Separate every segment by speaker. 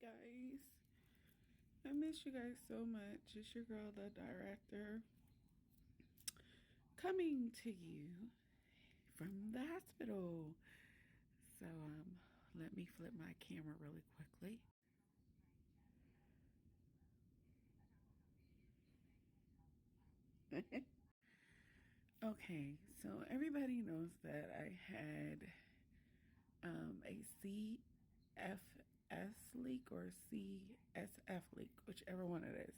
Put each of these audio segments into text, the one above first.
Speaker 1: guys. I miss you guys so much. It's your girl, the director, coming to you from the hospital. So, let me flip my camera really quickly. Okay, so everybody knows that I had a CFS leak or CSF leak, whichever one it is.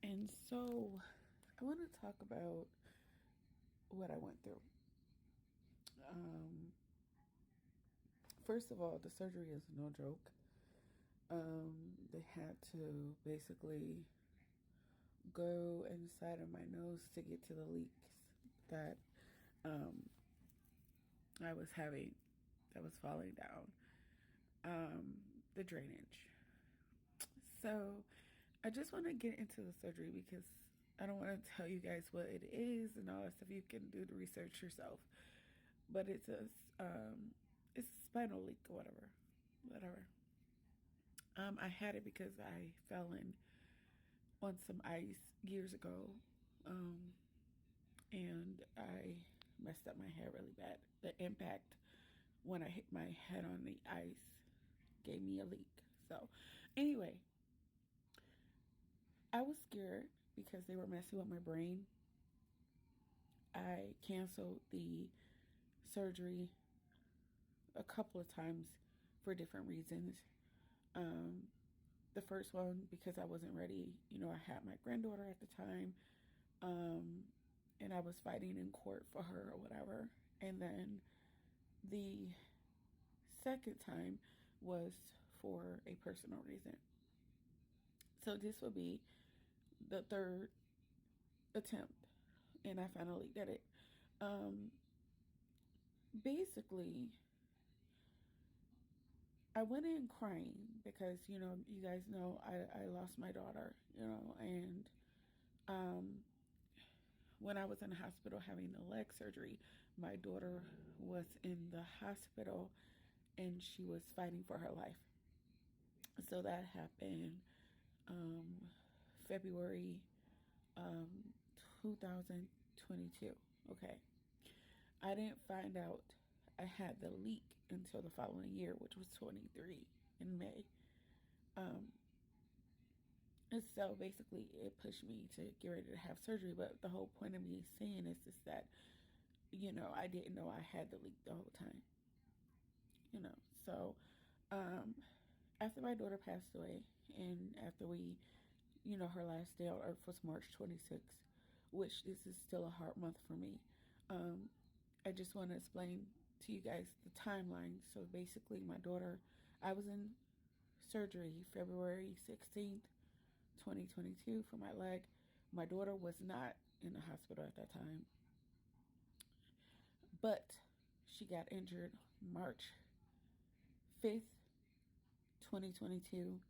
Speaker 1: And so I want to talk about what I went through. First of all, the surgery is no joke. They had to basically go inside of my nose to get to the leaks that I was having, that was falling down, the drainage. So I just want to get into the surgery because I don't want to tell you guys what it is and all that stuff. You can do the research yourself. But it's a spinal leak or whatever. I had it because I fell in on some ice years ago, and I messed up my head really bad. The impact when I hit my head on the ice gave me a leak. So, anyway, I was scared because they were messing with my brain. I canceled the surgery a couple of times for different reasons. The first one because I wasn't ready. You know, I had my granddaughter at the time, and I was fighting in court for her or whatever. And then the second time was for a personal reason. So this would be the third attempt, and I finally did it. Basically, I went in crying because, you know, you guys know I lost my daughter, you know, and when I was in the hospital having the leg surgery, my daughter was in the hospital and she was fighting for her life. So that happened February 2022. Okay. I didn't find out I had the leak until the following year, which was 23 in May. And so basically it pushed me to get ready to have surgery. But the whole point of me saying this is that, you know, I didn't know I had the leak the whole time. You know, so after my daughter passed away and after we, you know, her last day on earth was March 26th, which this is still a hard month for me. I just want to explain to you guys the timeline. So basically my daughter, I was in surgery February 16th, 2022 for my leg. My daughter was not in the hospital at that time, but she got injured March 5th, 2022.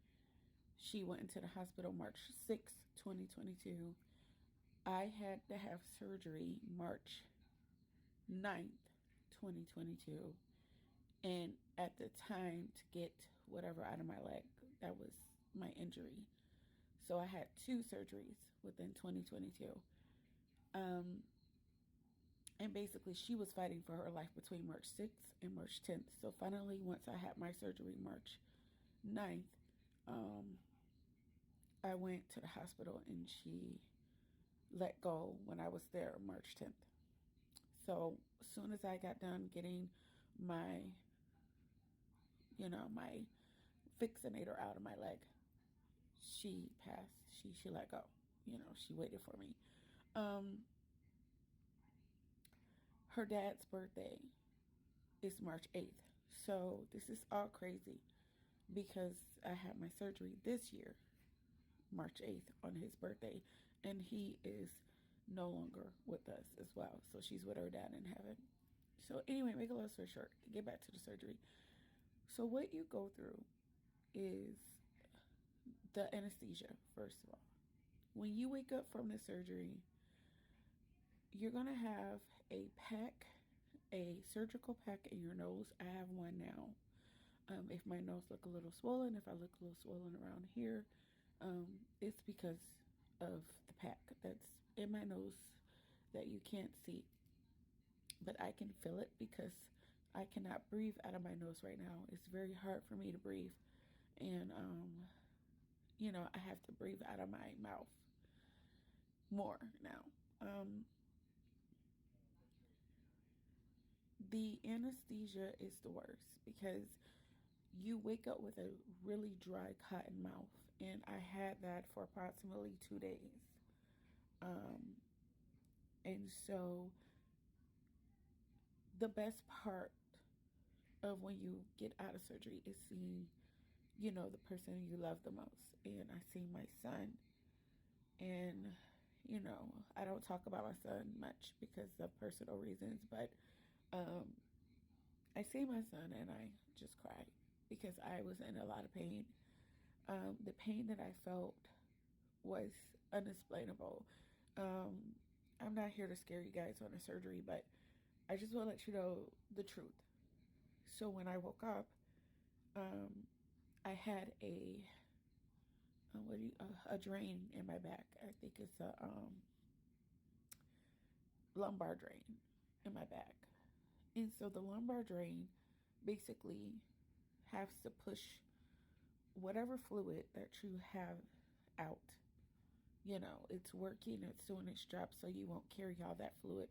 Speaker 1: She went into the hospital March 6th, 2022. I had to have surgery March 9th, 2022. And at the time to get whatever out of my leg, that was my injury. So I had 2 surgeries within 2022. And basically she was fighting for her life between March 6th and March 10th. So finally, once I had my surgery March 9th, I went to the hospital and she let go when I was there March 10th. So as soon as I got done getting my, you know, my fixinator out of my leg, she passed. She let go. You know, she waited for me. Her dad's birthday is March 8th. So this is all crazy because I had my surgery this year, March 8th, on his birthday. And he is no longer with us as well. So she's with her dad in heaven. So anyway, make a long story short, to get back to the surgery. So what you go through is the anesthesia, first of all. When you wake up from the surgery, you're going to have a pack, a surgical pack in your nose. I have one now. If my nose look a little swollen, if I look a little swollen around here, it's because of the pack that's in my nose that you can't see, but I can feel it because I cannot breathe out of my nose right now. It's very hard for me to breathe, and I have to breathe out of my mouth more now. The anesthesia is the worst because you wake up with a really dry cotton mouth, and I had that for approximately 2 days. And so the best part of when you get out of surgery is seeing, the person you love the most. And I see my son, and I don't talk about my son much because of personal reasons, but I see my son and I just cry because I was in a lot of pain. The pain that I felt was unexplainable. I'm not here to scare you guys on a surgery, but I just want to let you know the truth. So when I woke up, I had a drain in my back. I think it's a lumbar drain in my back. And so the lumbar drain basically has to push whatever fluid that you have out. It's working, it's doing its job so you won't carry all that fluid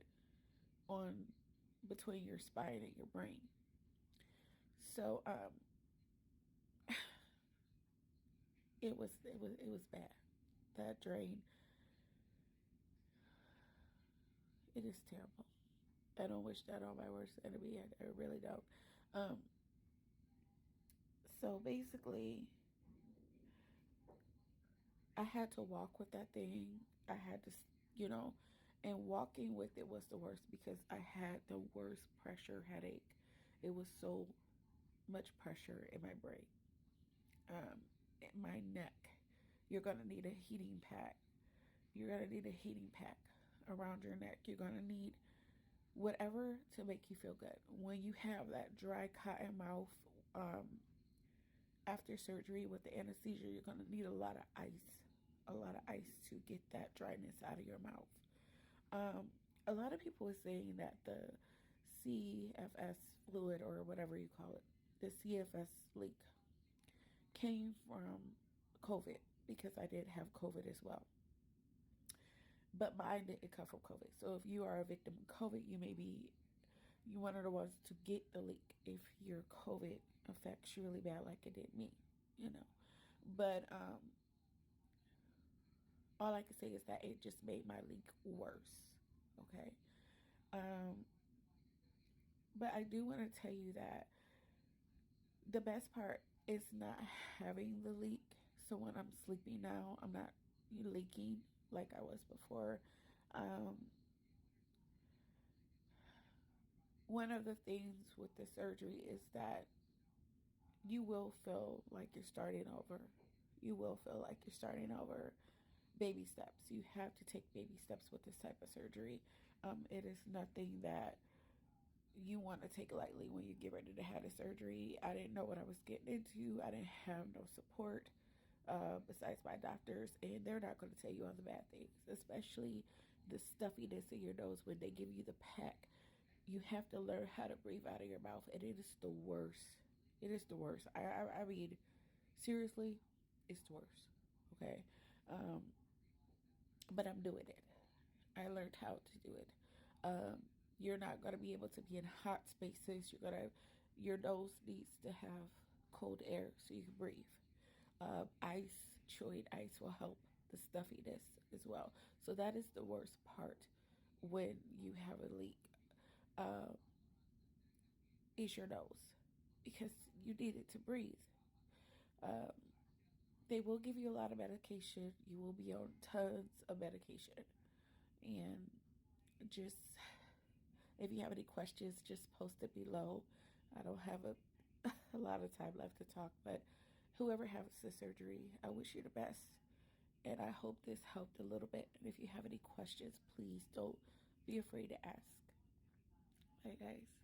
Speaker 1: on between your spine and your brain. So it was bad. That drain, it is terrible. I don't wish that on my worst enemy. I really don't. So basically, I had to walk with that thing. I had to, and walking with it was the worst because I had the worst pressure headache. It was so much pressure in my brain, in my neck. You're gonna need a heating pack. You're gonna need a heating pack around your neck. You're gonna need whatever to make you feel good. When you have that dry cotton mouth, after surgery with the anesthesia, you're gonna need a lot of ice to get that dryness out of your mouth. A lot of people are saying that the CFS fluid, or whatever you call it, the CFS leak, came from COVID because I did have COVID as well. But mine didn't come from COVID. So if you are a victim of COVID, you may be one of the ones to get the leak if your COVID affects you really bad, like it did me. But all I can say is that it just made my leak worse. Okay. But I do want to tell you that the best part is not having the leak. So when I'm sleeping now, I'm not leaking like I was before. One of the things with the surgery is that you will feel like you're starting over. You will feel like you're starting over. Baby steps. You have to take baby steps with this type of surgery. It is nothing that you want to take lightly when you get ready to have the surgery. I didn't know what I was getting into. I didn't have no support besides my doctors, and they're not going to tell you all the bad things, especially the stuffiness in your nose when they give you the pack. You have to learn how to breathe out of your mouth, and it is the worst. It is the worst. I mean, seriously, it's the worst. Okay, but I'm doing it. I learned how to do it. You're not going to be able to be in hot spaces. Your nose needs to have cold air so you can breathe. Chewing ice will help the stuffiness as well. So that is the worst part when you have a leak. Is your nose, because you need it to breathe. They will give you a lot of medication. You will be on tons of medication. And just, if you have any questions, just post it below. I don't have a lot of time left to talk, but whoever has the surgery, I wish you the best. And I hope this helped a little bit. And if you have any questions, please don't be afraid to ask. Bye, guys.